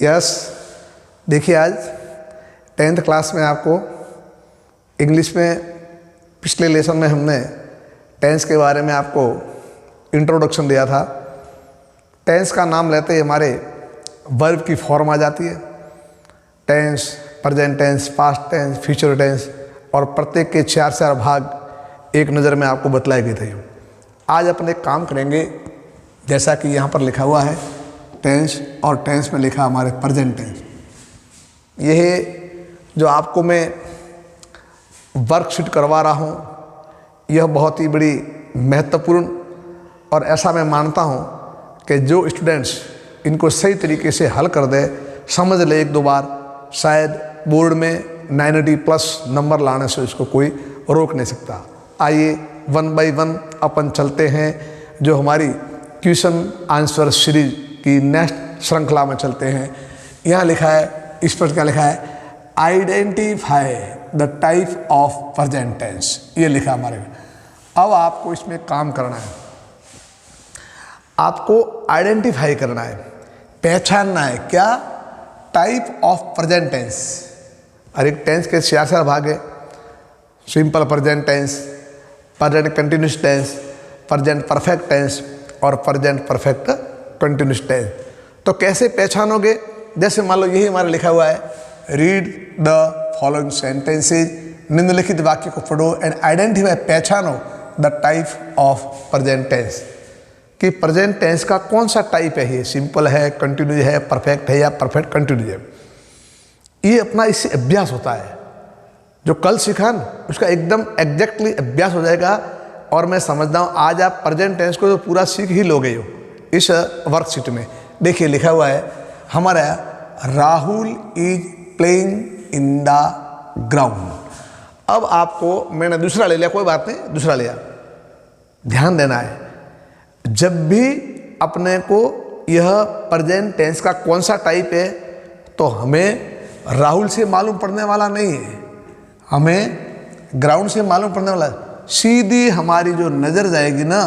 Yes, देखिए आज 10th class में आपको इंग्लिश में पिछले लेसन में हमने टेंस के बारे में आपको इंट्रोडक्शन दिया था। टेंस का नाम लेते ही हमारे वर्ब की फॉर्म आ जाती है। Tense, present tense, past tense, future tense, और प्रत्येक के 4 भाग एक नज़र में आपको बतलाए गए थे। आज अपन एक काम करेंगे, जैसा कि यहाँ पर लिखा हुआ है टेंस, और टेंस में लिखा हमारे प्रेजेंट टेंस। यह जो आपको मैं वर्कशीट करवा रहा हूँ, यह बहुत ही बड़ी महत्वपूर्ण, और ऐसा मैं मानता हूँ कि जो स्टूडेंट्स इनको सही तरीके से हल कर दे, समझ ले एक दो बार, शायद बोर्ड में 90+ नंबर लाने से उसको कोई रोक नहीं सकता। आइए 1 बाय 1 अपन चलते हैं, जो हमारी क्वेश्चन आंसर सीरीज की नेक्स्ट श्रृंखला में चलते हैं। यहाँ लिखा है, इस पर क्या लिखा है, identify the type of present tense, ये लिखा हमारे। अब आपको इसमें काम करना है, आपको आइडेंटिफाई करना है, पहचानना है क्या, टाइप ऑफ प्रेजेंट टेंस। और एक टेंस के 4 भाग है, simple present tense, present continuous tense, present perfect tense और प्रेजेंट परफेक्ट कंटिन्यूस टेंस। तो कैसे पहचानोगे, जैसे मान लो यही हमारे लिखा हुआ है, रीड द फॉलोइंग सेंटेंसेज, निम्नलिखित वाक्य को पढ़ो एंड आइडेंटिफाई, पहचानो the type of present tense, कि प्रेजेंट टेंस का कौन सा टाइप है, ये सिंपल है, कंटिन्यूस है, परफेक्ट है या परफेक्ट कंटिन्यूस है। ये अपना इससे अभ्यास होता है, जो कल सीखा ना उसका एकदम एग्जैक्टली अभ्यास हो जाएगा। और मैं समझता हूँ आज आप प्रेजेंट टेंस को तो पूरा सीख ही लोगे हो इस वर्कशीट में। देखिए लिखा हुआ है हमारा, Rahul is playing in the ground. अब आपको मैंने दूसरा ले लिया, कोई बात नहीं, दूसरा लिया। ध्यान देना है, जब भी अपने को यह प्रेजेंट टेंस का कौन सा टाइप है, तो हमें राहुल से मालूम पड़ने वाला नहीं है, हमें ग्राउंड से मालूम पड़ने वाला है। सीधी हमारी जो नज़र जाएगी ना,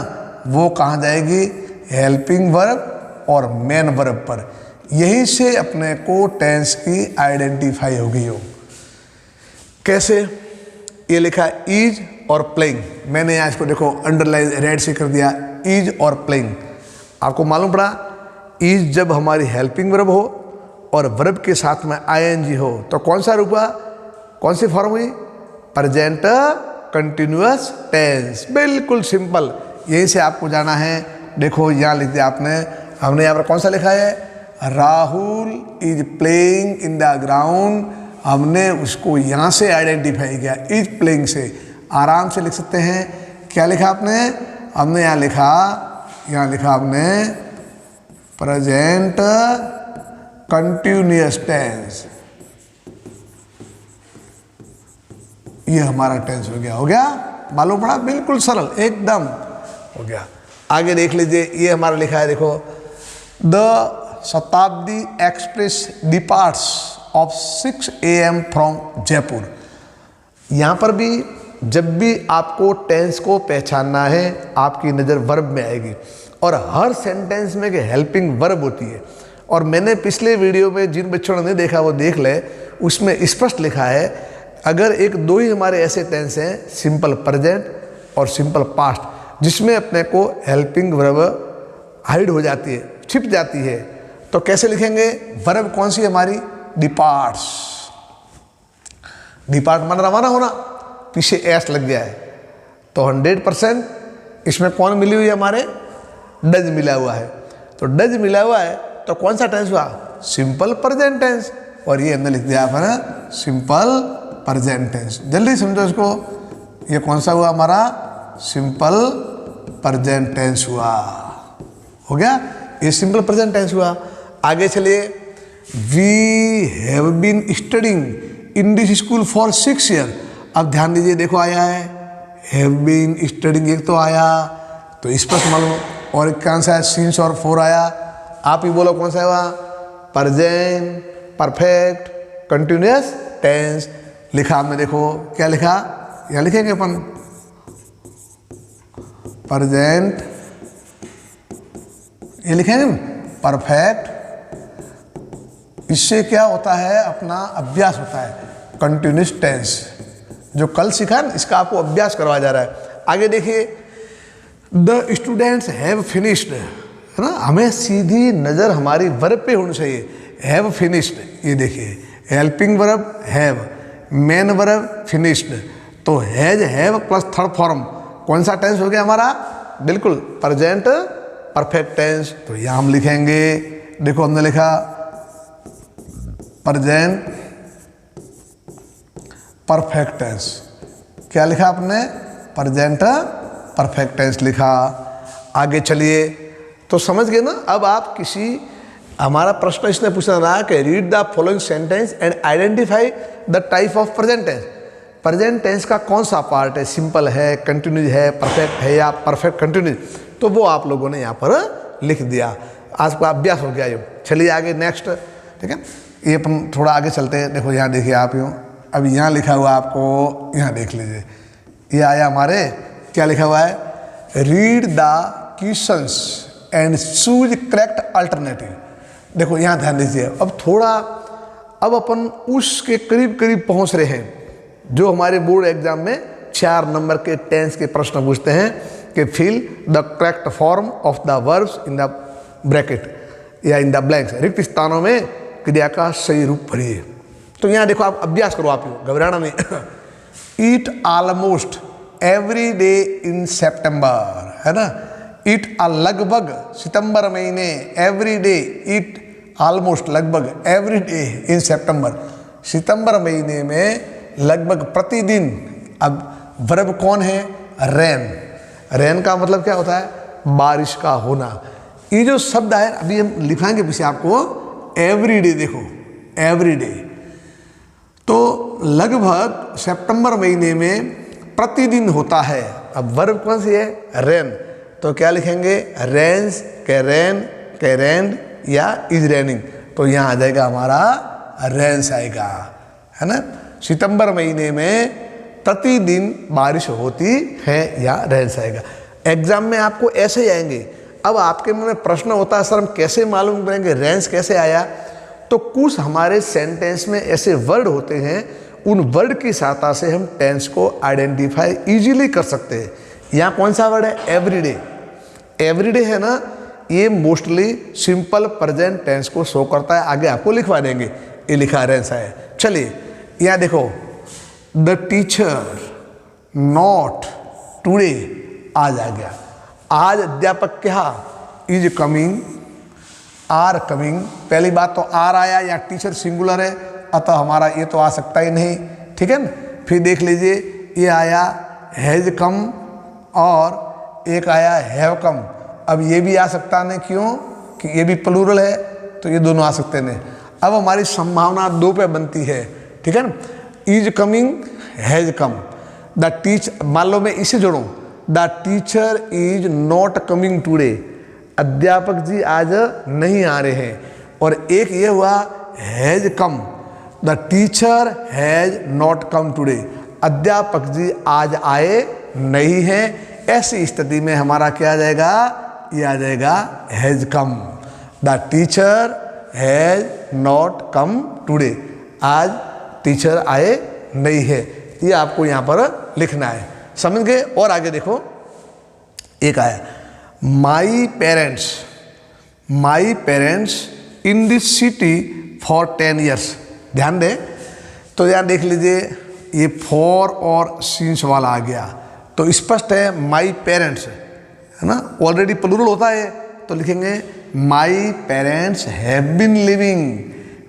वो कहाँ जाएगी, हेल्पिंग वर्ब और मेन वर्ब पर। यहीं से अपने को टेंस की आइडेंटिफाई हो गई हो। कैसे, ये लिखा इज और प्लेइंग, मैंने यहाँ इसको देखो अंडरलाइन रेड से कर दिया, इज और प्लेइंग। आपको मालूम पड़ा, इज जब हमारी हेल्पिंग वर्ब हो और वर्ब के साथ में ing हो, तो कौन सा रूप हुआ, कौन सी फॉर्म हुई, प्रेजेंट कंटिन्यूअस टेंस। बिल्कुल सिंपल, यहीं से आपको जाना है। देखो यहाँ लिख दिया आपने, हमने यहाँ पर कौन सा लिखा है, Rahul is playing in the ground, हमने उसको यहाँ से आइडेंटिफाई किया, इज प्लेइंग से। आराम से लिख सकते हैं, क्या लिखा आपने, हमने यहाँ लिखा आपने प्रेजेंट कंटिन्यूअस टेंस। ये हमारा टेंस हो गया, मालूम पड़ा, बिल्कुल सरल एकदम हो गया। आगे देख लीजिए, ये हमारा लिखा है, देखो, द शताब्दी express departs of 6 AM from Jaipur. यहाँ पर भी जब भी आपको टेंस को पहचानना है, आपकी नज़र वर्ब में आएगी, और हर सेंटेंस में एक हेल्पिंग वर्ब होती है। और मैंने पिछले वीडियो में जिन बच्चों ने नहीं देखा वो देख ले, उसमें स्पष्ट लिखा है, अगर एक दो ही हमारे ऐसे टेंस हैं, सिंपल प्रेजेंट और सिंपल पास्ट, जिसमें अपने को हेल्पिंग वर्ब हाइड हो जाती है, छिप जाती है, तो कैसे लिखेंगे, वर्ब कौन सी हमारी, डिपार्ट्स। डिपार्ट मन रवाना होना, पीछे एस लग गया है, तो 100% इसमें कौन मिली हुई है, हमारे डज मिला हुआ है। तो डज मिला हुआ है, तो कौन सा टेंस हुआ, सिंपल प्रेजेंट टेंस। और ये हमने लिख दिया आपने सिंपल प्रेजेंट टेंस। जल्दी समझो इसको, ये कौन सा हुआ हमारा, सिंपल प्रेजेंट टेंस हुआ, हो गया, ये सिंपल प्रेजेंट टेंस हुआ। आगे चलिए, we have been studying in this school for 6 years। अब ध्यान दीजिए, देखो आया है हैव बीन स्टडिंग, एक तो आया, तो स्पष्ट मालूम, और एक कौन सा है, सिंस और फॉर आया। आप ही बोलो कौन सा हुआ, प्रेजेंट परफेक्ट कंटिन्यूअस टेंस। लिखा आपने, देखो क्या लिखा, यहाँ लिखेंगे अपन, प्रेजेंट, ये लिखेंगे परफेक्ट इससे क्या होता है, अपना अभ्यास होता है, कंटिन्यूस टेंस। जो कल सीखा ना, इसका आपको अभ्यास करवाया जा रहा है। आगे देखिए, द स्टूडेंट्स हैव फिनिश्ड, है ना, हमें सीधी नज़र हमारी वर्ब पे होनी चाहिए। हैव फिनिश्ड, ये देखिए, helping verb have, main verb finished, तो has have plus third form कौन सा टेंस हो गया हमारा, बिल्कुल प्रेजेंट परफेक्ट टेंस। तो यहाँ हम लिखेंगे, देखो हमने लिखा प्रेजेंट परफेक्ट टेंस। क्या लिखा आपने, प्रेजेंट परफेक्ट टेंस लिखा। आगे चलिए, तो समझ गए ना। अब आप किसी, हमारा प्रश्न इसने पूछना रहा कि read the following sentence and identify the type of present tense. Present tense का कौन सा पार्ट है, सिंपल है, कंटिन्यूज है, परफेक्ट है या परफेक्ट कंटिन्यूज, तो वो आप लोगों ने यहाँ पर लिख दिया। आज का अभ्यास हो गया ये। चलिए आगे नेक्स्ट, ठीक है, ये अपन थोड़ा आगे चलते हैं। देखो यहाँ देखिए आप, यूँ अभी यहाँ लिखा हुआ आपको, यहाँ देख लीजिए, ये आया हमारे, क्या लिखा हुआ है, read the questions and choose correct alternative. देखो यहाँ ध्यान दीजिए, अब थोड़ा, अब अपन उसके करीब करीब पहुँच रहे हैं जो हमारे बोर्ड एग्जाम में 4 नंबर के टेंस के प्रश्न पूछते हैं कि fill the correct form of the verbs in the bracket या इन द ब्लैंक्स, रिक्त स्थानों में क्रिया का सही रूप भरिए। तो यहाँ देखो, आप अभ्यास करो, आप घबराना नहीं। ईट ऑलमोस्ट एवरी डे इन सितंबर, है ना, ईट लगभग सितंबर महीने, एवरी डे, ईट ऑलमोस्ट लगभग, एवरी डे इन सितंबर, सितंबर महीने में लगभग प्रतिदिन। अब वर्ब कौन है, रेन। रेन का मतलब क्या होता है, बारिश का होना। ये जो शब्द है अभी हम लिखाएंगे पीछे आपको, एवरी डे, देखो एवरी डे, तो लगभग सितंबर महीने में प्रतिदिन होता है। अब वर्ब कौन सी है, रेन, तो क्या लिखेंगे, रेन्स, के रेन, के रेन या इज रेनिंग, तो यहाँ आ जाएगा हमारा रेन्स आएगा, है ना। सितंबर महीने में प्रतिदिन बारिश होती है या रेन्स आएगा। एग्जाम में आपको ऐसे ही आएंगे। अब आपके मन में प्रश्न होता है, सर हम कैसे मालूम करेंगे रेन्स कैसे आया, तो कुछ हमारे सेंटेंस में ऐसे वर्ड होते हैं, उन वर्ड की सहायता से हम टेंस को आइडेंटिफाई इजीली कर सकते हैं। यहाँ कौन सा वर्ड है, एवरीडे। एवरीडे है ना, ये मोस्टली सिंपल प्रेजेंट टेंस को शो करता है। आगे आपको लिखवा देंगे, ये लिखा रेंस है। चलिए यहाँ देखो, द टीचर नॉट टुडे, आज आ गया, आज अध्यापक क्या, इज कमिंग, आर कमिंग। पहली बात तो आर आया, या टीचर सिंगुलर है, अतः हमारा ये तो आ सकता ही नहीं, ठीक है ना। फिर देख लीजिए, ये आया हैज कम और एक आया हैव कम। अब ये भी आ सकता नहीं, क्यों कि ये भी प्लूरल है, तो ये दोनों आ सकते नहीं। अब हमारी संभावना 2 पे बनती है, ठीक है ना। Is coming, has come, the teacher, मान लो मैं इसे जोड़ूं, the teacher is not coming today, अध्यापक जी आज नहीं आ रहे हैं। और एक ये हुआ has come, the teacher has not come today, अध्यापक जी आज आए नहीं हैं। ऐसी स्थिति में हमारा क्या आ जाएगा, ये आ जाएगा has come, the teacher has not come today, आज टीचर आए नहीं है। ये आपको यहाँ पर लिखना है, समझ गए। और आगे देखो, एक आया my parents in this city for 10 years। ध्यान दें, तो यहाँ देख लीजिए, ये फॉर और सिंस वाला आ गया, तो स्पष्ट है माई पेरेंट्स, है ना, ऑलरेडी प्लूरल होता है, तो लिखेंगे my parents have been living,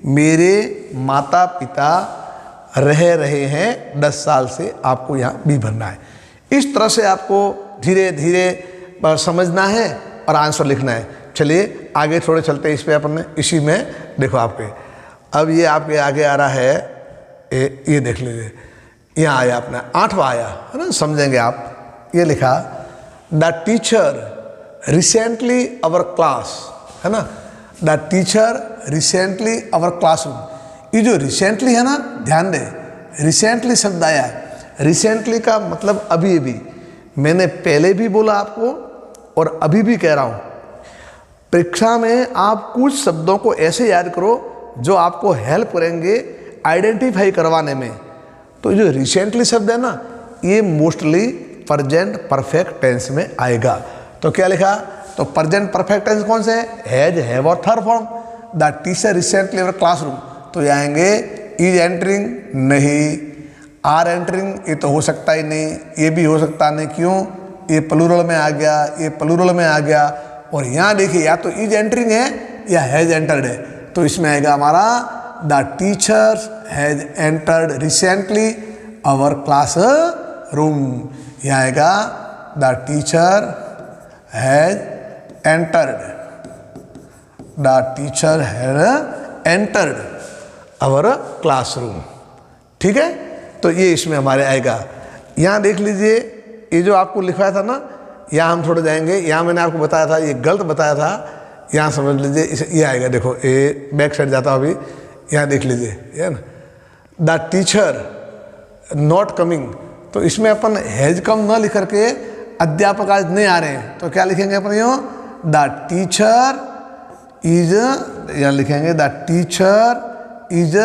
मेरे माता पिता रह रहे हैं 10 साल से। आपको यहाँ भी भरना है। इस तरह से आपको धीरे धीरे समझना है और आंसर लिखना है। चलिए आगे थोड़े चलते हैं इस पे, अपन ने इसी में देखो आपके, अब ये आपके आगे आ रहा है, ये देख लीजिए, यहाँ आया अपना 8वां आया, है ना, समझेंगे आप। ये लिखा the teacher recently our class, है ना, the teacher recently our classroom. ये जो रिसेंटली है ना, ध्यान दें, रिसेंटली शब्द आया है। रिसेंटली का मतलब अभी अभी, मैंने पहले भी बोला आपको और अभी भी कह रहा हूँ। परीक्षा में आप कुछ शब्दों को ऐसे याद करो जो आपको हेल्प करेंगे आइडेंटिफाई करवाने में। तो जो रिसेंटली शब्द है ना, ये मोस्टली प्रेजेंट परफेक्ट टेंस में आएगा। तो क्या लिखा, तो प्रेजेंट परफेक्ट टेंस कौन से है, हैज, हैव और third form. The teacher recently our classroom, तो ये आएंगे इज एंटरिंग, नहीं, आर एंटरिंग, ये तो हो सकता ही नहीं, ये भी हो सकता नहीं, क्यों, ये प्लूरल में आ गया, ये प्लूरल में आ गया। और यहाँ देखिए या तो इज एंटरिंग है या हैज एंटर्ड है, तो इसमें आएगा हमारा the teacher has entered recently our class room. यहाँ आएगा the teacher has entered, the teacher has entered our classroom. ठीक है, तो ये इसमें हमारे आएगा। यहाँ देख लीजिए, ये जो आपको लिखवाया था ना, यहाँ हम थोड़े जाएंगे, यहाँ मैंने आपको बताया था, ये गलत बताया था, यहाँ समझ लीजिए, इसे ये आएगा, देखो ये बैक साइड जाता हूँ अभी, यहाँ देख लीजिए, है ना, द टीचर नॉट कमिंग, तो इसमें अपन हैज कम न लिख करके अध्यापक आज नहीं आ रहे हैं, तो क्या लिखेंगे अपन, यो द टीचर इज, यहाँ लिखेंगे द टीचर इज,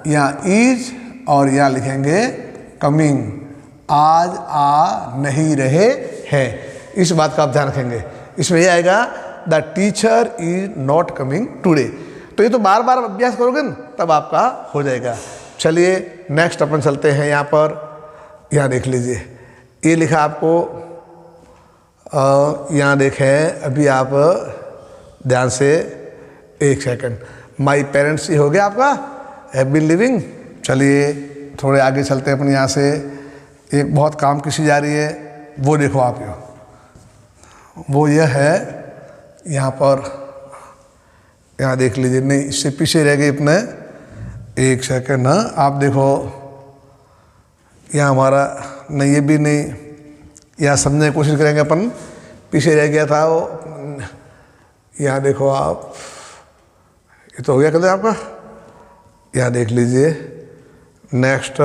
यहाँ इज, और यहाँ लिखेंगे कमिंग, आज आ नहीं रहे हैं। इस बात का आप ध्यान रखेंगे। इसमें यह आएगा the teacher is not coming today. तो ये तो बार बार अभ्यास करोगे ना, तब आपका हो जाएगा। चलिए नेक्स्ट अपन चलते हैं। यहाँ पर यहाँ देख लीजिए, ये लिखा आपको, यहाँ देखें अभी, आप ध्यान से, एक सेकंड, माई पेरेंट्स, ये हो गया आपका हैव बीन लिविंग। चलिए थोड़े आगे चलते हैं अपन। यहाँ से एक बहुत काम की चीज़ आ रही है, वो देखो आप, वो यह है, यहाँ पर यहाँ देख लीजिए, नहीं इससे पीछे रह गए अपने, एक सेकंड ना, आप देखो यहाँ हमारा, नहीं ये भी नहीं, यहाँ समझने की कोशिश करेंगे अपन, पीछे रह गया था वो, यहाँ देखो आप, ये तो हो गया कल आपका, यहाँ देख लीजिए नेक्स्ट,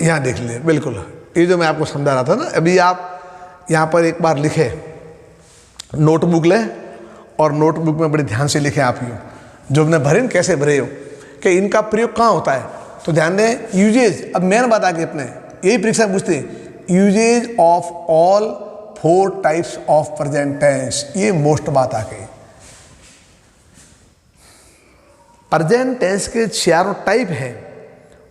यहाँ देख लीजिए, बिल्कुल ये जो मैं आपको समझा रहा था ना अभी, आप यहाँ पर एक बार लिखे, नोटबुक ले और नोटबुक में बड़े ध्यान से लिखे आप, यूँ जो हमने भरे कैसे भरे हो, कि इनका प्रयोग कहाँ होता है, तो ध्यान दें, यूजेज। अब मेन बात आगे अपने, यही परीक्षा पूछते हैं, usages of all 4 types of present tense, ये मोस्ट बात आ गई। प्रेजेंट टेंस के 4 टाइप हैं,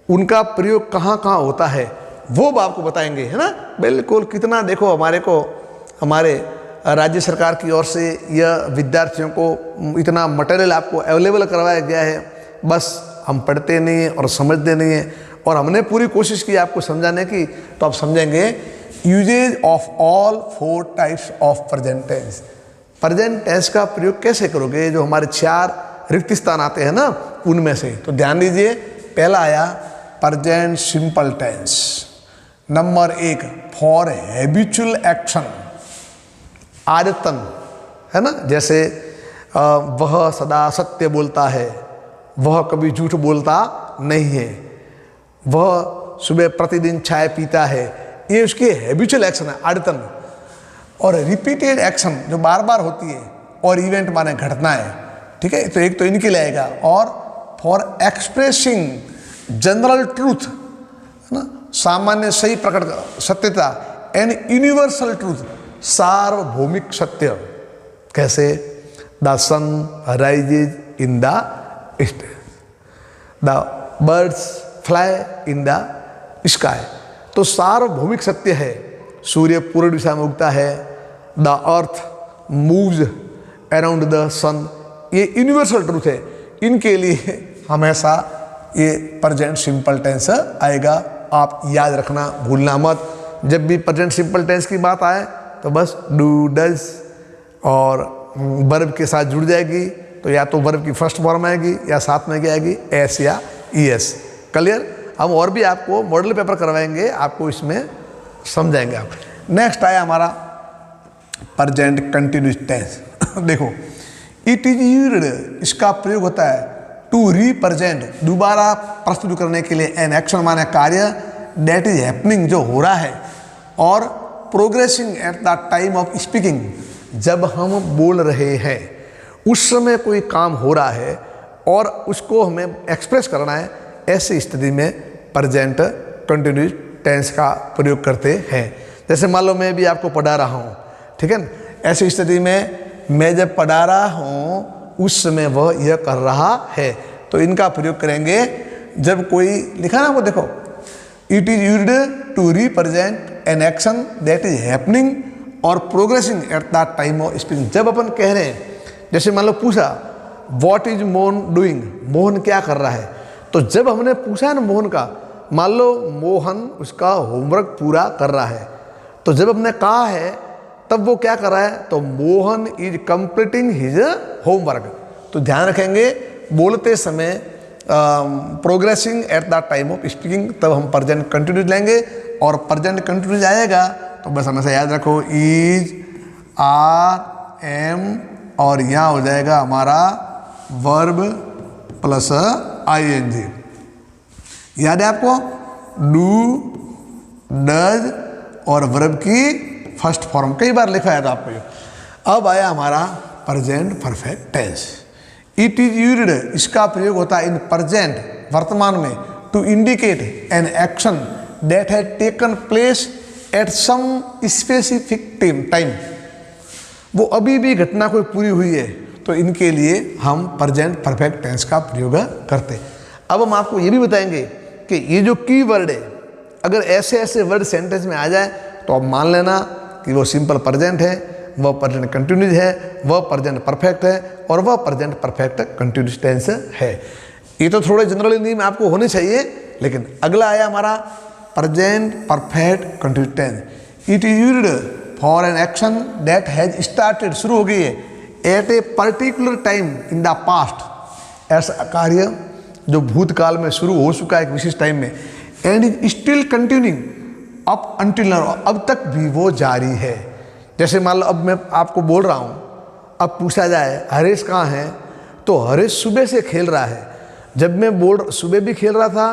उनका प्रयोग कहाँ कहाँ होता है वो आपको बताएंगे, है ना। बिल्कुल, कितना देखो हमारे को, हमारे राज्य सरकार की ओर से यह विद्यार्थियों को इतना मटेरियल आपको अवेलेबल करवाया गया है, बस हम पढ़ते नहीं हैं और समझते नहीं हैं, और हमने पूरी कोशिश की आपको समझाने की, तो आप समझेंगे usages of all 4 types of present tense. Present tense का प्रयोग कैसे करोगे, जो हमारे 4 रिक्त स्थान आते हैं ना, उनमें से। तो ध्यान दीजिए, पहला आया present simple tense, number 1 for habitual action, आदतन, है ना, जैसे वह सदा सत्य बोलता है, वह कभी झूठ बोलता नहीं है, वह सुबह प्रतिदिन चाय पीता है, ये उसके हैबिचुअल एक्शन है, आदतन। और रिपीटेड एक्शन जो बार बार होती है, और इवेंट माने घटना है, ठीक है, तो एक तो इनके लिए आएगा। और फॉर एक्सप्रेसिंग जनरल ट्रूथ, है ना, सामान्य सही प्रकट सत्यता, एंड यूनिवर्सल ट्रूथ, सार्वभौमिक सत्य। कैसे, the sun rises in the east, the birds fly in the sky, तो सार्वभौमिक सत्य है, सूर्य पूर्व दिशा में उगता है, the earth moves around the sun, ये यूनिवर्सल ट्रूथ है। इनके लिए हमेशा ये प्रेजेंट सिंपल टेंस आएगा, आप याद रखना, भूलना मत। जब भी प्रेजेंट सिंपल टेंस की बात आए तो बस डू, डज और वर्ब के साथ जुड़ जाएगी, तो या तो वर्ब की फर्स्ट फॉर्म आएगी या साथ में क्या आएगी, एस या ईएस। क्लियर। हम और भी आपको मॉडल पेपर करवाएंगे, आपको इसमें समझाएंगे आप। नेक्स्ट आया हमारा प्रेजेंट कंटिन्यूस टेंस। देखो, इट इज यूज्ड, इसका प्रयोग होता है टू रिप्रेजेंट, दोबारा प्रस्तुत करने के लिए, एन एक्शन माने कार्य, दैट इज हैपनिंग, जो हो रहा है, और progressing at the time of speaking, जब हम बोल रहे हैं, उस समय कोई काम हो रहा है और उसको हमें एक्सप्रेस करना है, ऐसी स्थिति में प्रेजेंट कंटिन्यूस टेंस का प्रयोग करते हैं। जैसे मान लो मैं भी आपको पढ़ा रहा हूँ, ठीक है ना, ऐसी स्थिति में मैं जब पढ़ा रहा हूँ उस समय वह यह कर रहा है, तो इनका प्रयोग करेंगे जब कोई लिखा ना, वो देखो, it is used to represent an action that is happening और progressing at the time of speaking. जब अपन कह रहे हैं, जैसे मान लो पूछा what is Mohan doing, Mohan क्या कर रहा है, तो जब हमने पूछा है ना मोहन का, मान लो मोहन उसका होमवर्क पूरा कर रहा है, तो जब हमने कहा है तब वो क्या कर रहा है, तो Mohan is completing his homework. तो ध्यान रखेंगे बोलते समय progressing at the time of speaking, तब हम प्रेजेंट कंटिन्यूस लेंगे, और प्रेजेंट कंटिन्यूस आएगा तो बस हमेशा याद रखो इज, आर, एम, और यहाँ हो जाएगा हमारा वर्ब प्लस आईएनजी। याद है आपको, डू, डज और वर्ब की फर्स्ट फॉर्म, कई बार लिखा है था आपको ये। अब आया हमारा present perfect tense. It is used, इसका प्रयोग होता है इन प्रेजेंट वर्तमान में, to indicate an action that has taken place at some specific time. वो अभी भी घटना कोई पूरी हुई है, तो इनके लिए हम प्रेजेंट परफेक्ट टेंस का प्रयोग करते हैं। अब हम आपको ये भी बताएंगे कि ये जो की वर्ड है, अगर ऐसे ऐसे वर्ड सेंटेंस में आ जाए तो आप मान लेना कि वो सिंपल प्रेजेंट है, वह प्रेजेंट कंटिन्यूस है, वह प्रेजेंट परफेक्ट है, और वह प्रेजेंट परफेक्ट कंटिन्यूस टेंस है। ये तो थोड़े जनरल नियम आपको होने चाहिए, लेकिन अगला आया हमारा present perfect continuous tense. It is used for an action that has started, शुरू हो गई है, at a particular time in the past, ऐसा कार्य जो भूतकाल में शुरू हो चुका है एक विशेष टाइम में, and is still continuing up until now, अब तक भी वो जारी है। जैसे मान लो अब मैं आपको बोल रहा हूँ, अब पूछा जाए हरीश कहाँ है, तो हरीश सुबह से खेल रहा है। जब मैं सुबह भी खेल रहा था,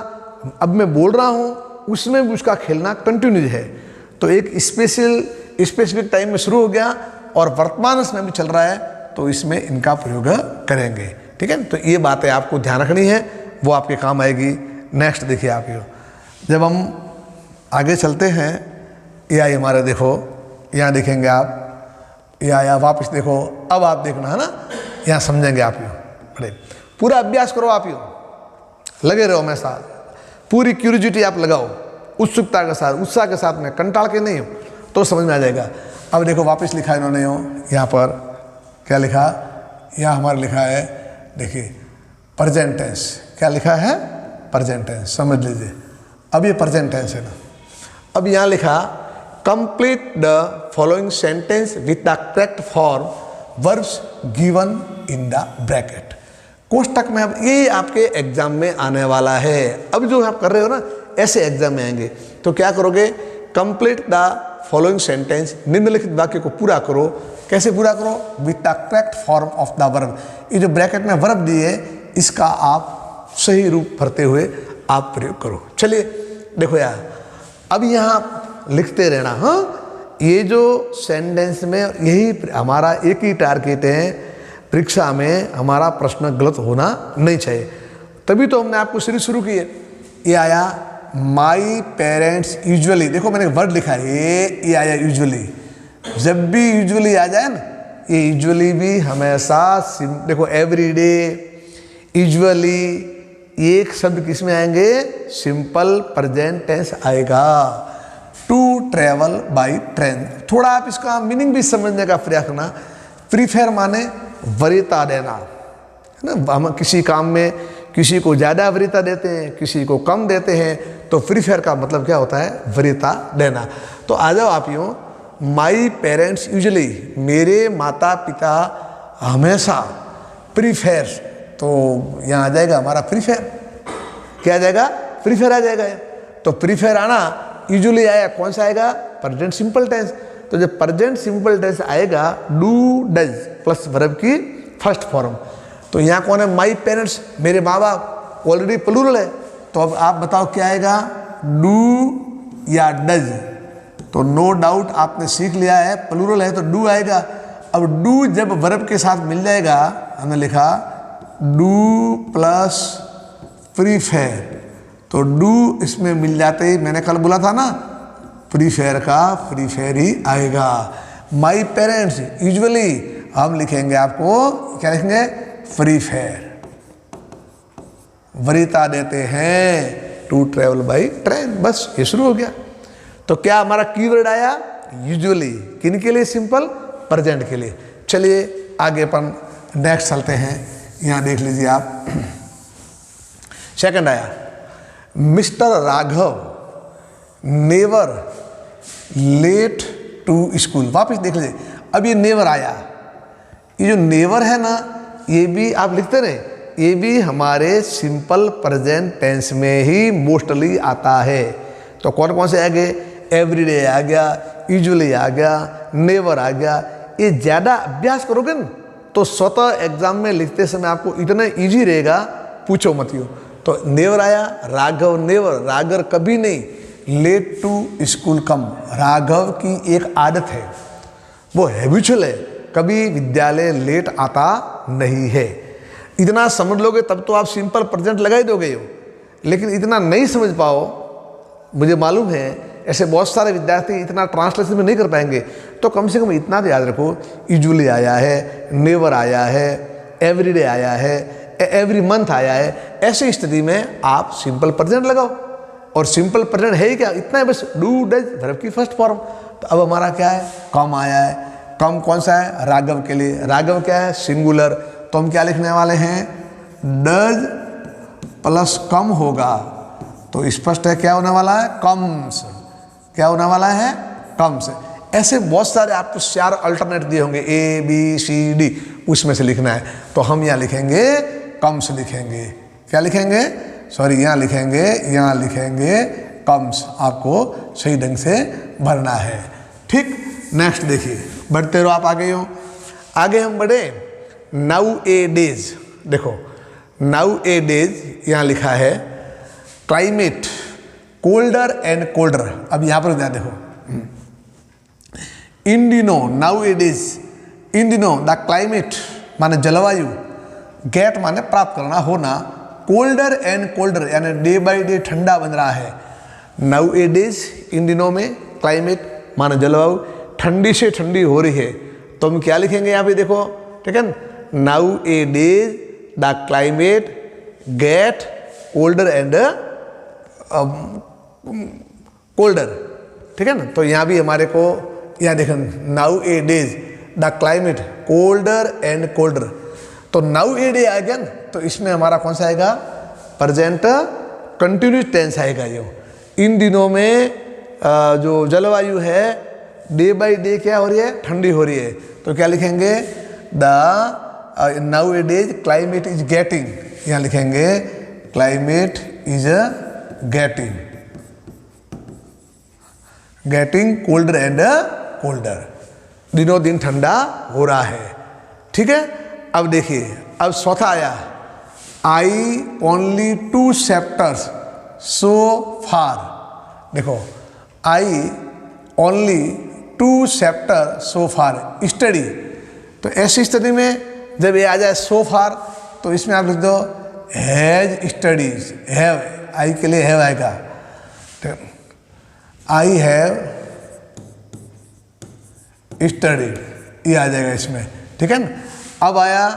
अब मैं बोल रहा हूँ, उसमें भी उसका खेलना कंटिन्यूज है। तो एक स्पेसिफिक टाइम में शुरू हो गया और वर्तमान समय भी चल रहा है, तो इसमें इनका प्रयोग करेंगे, ठीक है। तो ये बातें आपको ध्यान रखनी है, वो आपके काम आएगी। नेक्स्ट देखिए आप, ये जब हम आगे चलते हैं, या हमारे देखो यहाँ देखेंगे आप, या वापस देखो, अब आप देखना है ना, यहाँ समझेंगे आप। यो बड़े पूरा अभ्यास करो, आप यो लगे रहो हमेशा, पूरी क्यूरियोसिटी आप लगाओ, उत्सुकता के साथ, उत्साह के साथ में, कंटाल के नहीं हो, तो समझ में आ जाएगा। अब देखो वापस लिखा है इन्होंने, यहाँ पर क्या लिखा, यहाँ हमारा लिखा है, देखिए प्रेजेंट टेंस, क्या लिखा है, प्रेजेंट टेंस, समझ लीजिए। अब ये प्रेजेंट टेंस है ना। अब यहाँ लिखा complete the following sentence with the correct form verbs given in the bracket. कोष्टक में, अब ये आपके एग्जाम में आने वाला है। अब जो आप कर रहे हो ना, ऐसे एग्जाम में आएंगे, तो क्या करोगे, कंप्लीट द फॉलोइंग सेंटेंस, निम्नलिखित वाक्य को पूरा करो। कैसे पूरा करो, with the correct form of the verb. ये जो ब्रैकेट में वर्ब दिए, इसका आप सही रूप भरते हुए आप प्रयोग करो। चलिए देखो यार, अब यहाँ लिखते रहना। हाँ, ये जो सेंटेंस में, यही हमारा एक ही टारगेट है, परीक्षा में हमारा प्रश्न गलत होना नहीं चाहिए। तभी तो हमने आपको सीरीज शुरू की है। ये आया माई पेरेंट्स यूजुअली, देखो मैंने वर्ड लिखा है, ये आया यूजुअली। जब भी यूजुअली आ जाए ना, ये यूजुअली भी हमेशा, देखो एवरीडे, यूजुअली, एक शब्द किस में आएंगे, सिंपल प्रेजेंट टेंस आएगा। टू ट्रेवल बाई ट्रेन, थोड़ा आप इसका मीनिंग भी समझने का प्रयास करना। प्रीफेयर माने वरीयता देना, है ना। हम किसी काम में किसी को ज़्यादा वरीयता देते हैं, किसी को कम देते हैं, तो प्रीफेयर का मतलब क्या होता है, वरीयता देना। तो आ जाओ आप यूँ, माई पेरेंट्स यूजुअली, मेरे माता पिता हमेशा, प्रीफेयर, तो यहाँ आ जाएगा हमारा प्रीफेयर, क्या आ जाएगा, प्रीफेयर आ जाएगा। तो प्रीफेयर आना, यूजुअली आया, कौन सा आएगा, प्रेजेंट सिंपल टेंस। तो जब प्रेजेंट सिंपल टेंस आएगा, डू डज प्लस वर्ब की फर्स्ट फॉर्म। तो यहाँ कौन है, माई पेरेंट्स, मेरे माँ बाप, ऑलरेडी प्लूरल है। तो अब आप बताओ क्या आएगा, डू या डज। तो नो डाउट आपने सीख लिया है, प्लूरल है तो डू आएगा। अब डू जब वर्ब के साथ मिल जाएगा हमने लिखा डू प्लस प्रीफेयर, तो डू इसमें मिल जाते ही मैंने कल बोला था ना प्रीफेयर का प्रीफेयर ही आएगा। माई पेरेंट्स यूजुअली हम लिखेंगे आपको क्या लिखेंगे प्रीफेयर, वरीता देते हैं टू ट्रेवल बाई ट्रेन, बस ये शुरू हो गया। तो क्या हमारा कीवर्ड आया यूजुअली, किन के लिए सिंपल प्रेजेंट के लिए। चलिए आगे अपन नेक्स्ट चलते हैं, यहाँ देख लीजिए आप। सेकंड आया mister Raghav never late to school, वापस देख लीजिए। अब ये नेवर आया, ये जो नेवर है ना ये भी आप लिखते रहे, ये भी हमारे सिंपल प्रेजेंट टेंस में ही मोस्टली आता है। तो कौन कौन से आ गए, एवरीडे आ गया, यूजुअली आ गया, नेवर आ गया। ये ज़्यादा अभ्यास करोगे ना तो स्वतः एग्जाम में लिखते समय आपको इतना इजी रहेगा, पूछो मत यो। तो नेवर आया, राघव नेवर, राघव कभी नहीं, लेट टू स्कूल कम, राघव की एक आदत है, वो हैबिचुअल है, कभी विद्यालय लेट आता नहीं है। इतना समझ लोगे तब तो आप सिंपल प्रेजेंट लगा ही दोगे हो, लेकिन इतना नहीं समझ पाओ, मुझे मालूम है ऐसे बहुत सारे विद्यार्थी इतना ट्रांसलेशन में नहीं कर पाएंगे, तो कम से कम इतना तो याद रखो, यूजुअली आया है, नेवर आया है, एवरीडे आया है, एवरी मंथ आया है। ऐसी स्थिति में आप सिंपल प्रेजेंट लगाओ, और सिंपल प्रेजेंट है ही क्या, इतना है बस, डू डज वर्ब की फर्स्ट फॉर्म। तो अब हमारा क्या है, कम आया है, कम कौन सा है, राघव के लिए, राघव क्या है सिंगुलर, तो हम क्या लिखने वाले हैं, डज प्लस कम होगा, तो स्पष्ट है क्या होने वाला है, कम्स, क्या होने वाला है, कम्स। ऐसे बहुत सारे आपको 4 अल्टरनेट दिए होंगे, ए बी सी डी, उसमें से लिखना है। तो हम यहाँ लिखेंगे कम्स लिखेंगे, क्या लिखेंगे, सॉरी यहाँ लिखेंगे कम्स, आपको सही ढंग से भरना है। ठीक, नेक्स्ट देखिए, बढ़ते रहो आप आगे हो, आगे हम बढ़े। नाउ ए डेज, देखो नाउ ए डेज यहाँ लिखा है क्लाइमेट कोल्डर एंड कोल्डर। अब यहाँ पर ध्यान देखो, इन दिनों, नाउ ए डेज, इन दिनों द क्लाइमेट माने जलवायु, गेट माने प्राप्त करना, होना, कोल्डर एंड कोल्डर यानी डे बाई डे ठंडा बन रहा है। नाउ ए डेज, इन दिनों में, क्लाइमेट माने जलवायु ठंडी से ठंडी हो रही है, तो हम क्या लिखेंगे यहाँ पे देखो, ठीक है, nowadays the climate get colder and colder, ठीक है ना। तो यहाँ भी हमारे को यहाँ देखें, now A days the climate colder and colder, तो नाउ ए डे आ गया ना, तो इसमें हमारा कौन सा आएगा, प्रेजेंट कंटिन्यूस टेंस आएगा। ये इन दिनों में जो जलवायु है डे बाई डे क्या हो रही है, ठंडी हो रही है, तो क्या लिखेंगे, the now A days climate is getting, यहाँ लिखेंगे climate is getting colder and colder, दिनों दिन ठंडा हो रहा है। ठीक है, अब देखिए, अब चौथा आया, आई ओनली 2 चैप्टर्स सो फार, देखो I only 2 chapter so far study, तो ऐसी स्टडी में जब ये आ जाए सो फार, तो इसमें आप लिख दो हैज स्टडीज, हैव, आई के लिए हैव आएगा, आई हैव स्टडीड, ये आ जाएगा इसमें, ठीक है ना। अब आया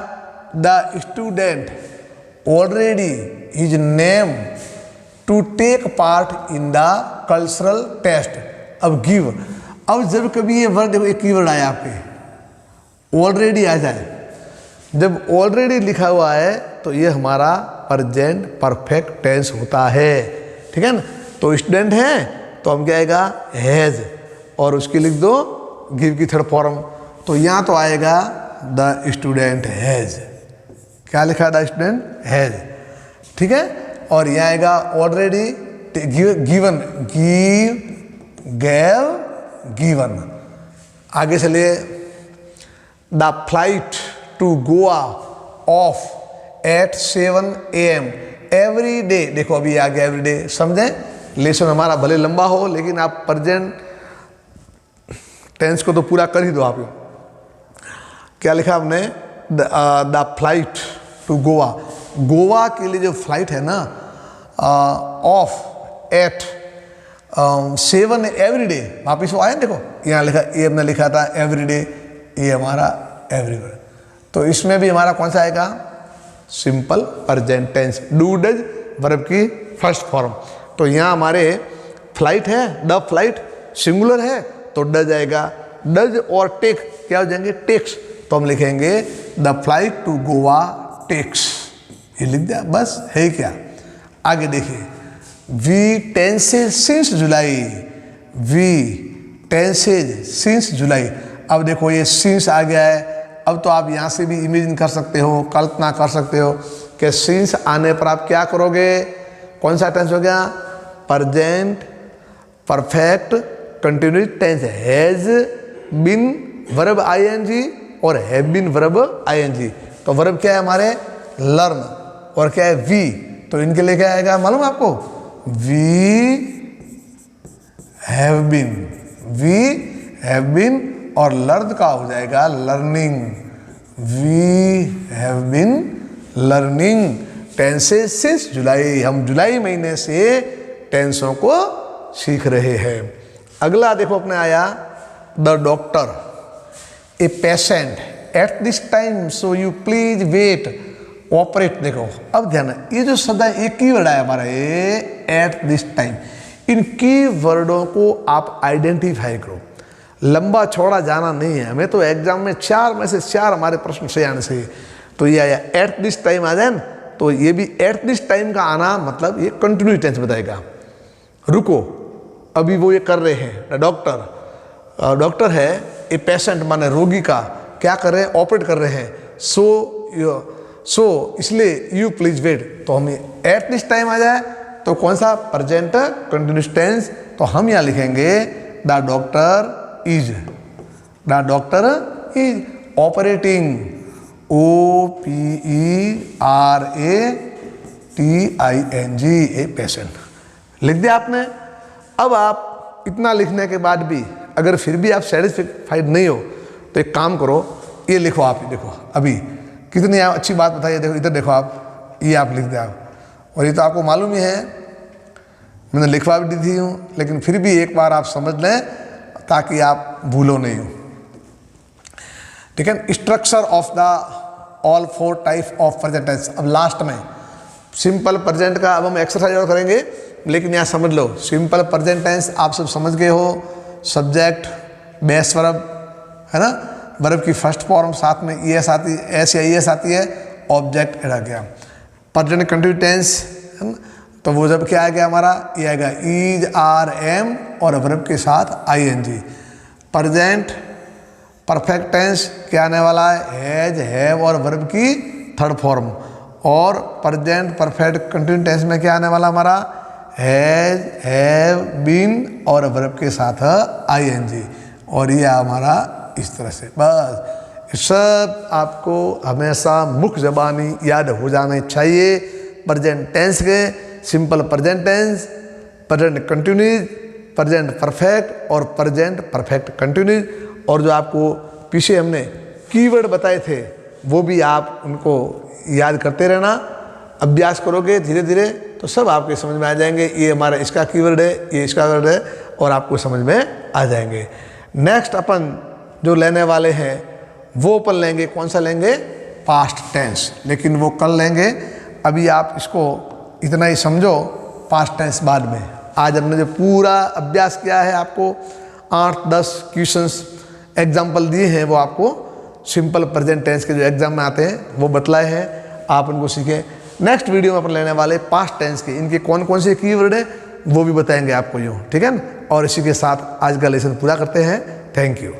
the student already is name to take part in the cultural test. अब गिव, अब जब कभी ये वर्ड, देखो एक कीवर्ड आया आपके, ऑलरेडी आ जाए, जब ऑलरेडी लिखा हुआ है तो ये हमारा प्रेजेंट परफेक्ट टेंस होता है, ठीक है ना। तो स्टूडेंट है तो हम क्या आएगा, हैज, और उसकी लिख दो गिव की थर्ड फॉर्म, तो यहाँ तो आएगा द स्टूडेंट हैज, क्या लिखा है, द स्टूडेंट हैज, ठीक है। और यहाँ आएगा already given, give, gave, given. आगे चलिए, the flight to Goa off at 7 AM every day, देखो अभी आ गया एवरी डे, समझें, लेसन हमारा भले लंबा हो लेकिन आप प्रेजेंट टेंस को तो पूरा कर ही दो आप। क्या लिखा आपने, the flight to Goa, Goa के लिए जो फ्लाइट है ना ऑफ एट 7 एवरी डे, वापिस वो आया देखो यहाँ लिखा, ये हमने लिखा था एवरी डे, ये हमारा एवरीवेयर। तो इसमें भी हमारा कौन सा आएगा, simple present tense, do does verb की फर्स्ट फॉर्म। तो यहाँ हमारे फ्लाइट है, द फ्लाइट सिंगुलर है तो डज आएगा, डज और टेक क्या हो जाएंगे, टेक्स, तो हम लिखेंगे the flight to Goa takes, ये लिख दिया बस, है क्या। आगे देखिए, we tenses since July, we tenses since July. अब देखो ये सिंस आ गया है, अब तो आप यहाँ से भी इमेजिन कर सकते हो, कल्पना कर सकते हो कि सिंस आने पर आप क्या करोगे, कौन सा टेंस हो गया, present perfect continuous tense, has been verb ING और हैव बीन वर्ब आईएनजी। तो वर्ब क्या है हमारे, लर्न, और क्या है, वी, तो इनके लिए क्या आएगा मालूम आपको, we have been, we have been, और लर्न का हो जाएगा learning, we have been learning tenses since July, हम जुलाई महीने से टेंसों को सीख रहे हैं। अगला देखो अपने आया, the doctor a patient at this time so you please wait operate. देखो अब ध्यान, ये जो शब्द है एक की वर्ड है हमारा, ये एट दिस टाइम, इन की वर्डों को आप आइडेंटिफाई करो, लंबा चौड़ा जाना नहीं है हमें, तो एग्जाम में 4 में से 4 हमारे प्रश्न से आने से, तो ये आया एट दिस टाइम आ जाए ना, तो ये भी एट दिस टाइम का आना मतलब ये कंटिन्यू टेंस बताएगा, रुको अभी वो ये कर रहे हैं, डॉक्टर, डॉक्टर है, ए पेशेंट माने रोगी का क्या कर रहे हैं, ऑपरेट कर रहे हैं, सो इसलिए यू प्लीज वेट, तो हम एट दिस टाइम आ जाए तो कौन सा, प्रेजेंट कंटिन्यूस टेंस, तो हम यहाँ लिखेंगे the doctor is, the doctor is operating, OPERATING a patient, लिख दिया आपने। अब आप इतना लिखने के बाद भी अगर फिर भी आप सेटिस्फाइड नहीं हो तो एक काम करो, ये लिखो आप, देखो अभी कितनी अच्छी बात बताइए, देखो इधर देखो आप, ये आप लिख दिया, और ये तो आपको मालूम ही है, मैंने लिखवा भी दी थी हूँ, लेकिन फिर भी एक बार आप समझ लें ताकि आप भूलो नहीं हो, ठीक है। Structure of the all 4 type of present tense. अब लास्ट में सिंपल प्रेजेंट का अब हम एक्सरसाइज और करेंगे, लेकिन यहाँ समझ लो सिंपल प्रेजेंट टेंस आप सब समझ गए हो, सब्जेक्ट बेस वर्ब है ना, वर्ब की फर्स्ट फॉर्म, साथ में ईएस आती है, एस या ईएस आती है, ऑब्जेक्ट एड आ गया। प्रेजेंट कंटिन्यू टेंस है ना, तो वो जब क्या आ गया हमारा, ये आएगा इज, आर, एम और वर्ब के साथ आईएनजी। प्रेजेंट परफेक्ट टेंस क्या आने वाला है, हैज, हैव और वर्ब की थर्ड फॉर्म, और प्रेजेंट परफेक्ट कंटिन्यू टेंस में क्या आने वाला हमारा, हैज, हैव, बीन और वर्ब के साथ आईएनजी, और ये हमारा इस तरह से, बस सब आपको हमेशा मुख्य ज़बानी याद हो जाने चाहिए। प्रेजेंट टेंस के simple present tense, present continuous, present perfect और प्रेजेंट परफेक्ट कंटिन्यूज, और जो आपको पीछे हमने कीवर्ड बताए थे वो भी आप उनको याद करते रहना, अभ्यास करोगे धीरे धीरे तो सब आपके समझ में आ जाएंगे, ये हमारा इसका कीवर्ड है, ये इसका वर्ड है, और आपको समझ में आ जाएंगे। नेक्स्ट अपन जो लेने वाले हैं वो अपन लेंगे, कौन सा लेंगे, पास्ट टेंस, लेकिन वो कल लेंगे, अभी आप इसको इतना ही समझो, पास्ट टेंस बाद में। आज हमने जो पूरा अभ्यास किया है, आपको 8-10 क्वेश्चंस एग्जाम्पल दिए हैं, वो आपको सिंपल प्रेजेंट टेंस के जो एग्जाम में आते हैं वो बतलाए हैं, आप उनको सीखें। नेक्स्ट वीडियो में अपन लेने वाले पास्ट टेंस के, इनके कौन कौन से कीवर्ड है वो भी बताएंगे आपको यूँ, ठीक है ना। और इसी के साथ आज का लेसन पूरा करते हैं। Thank you.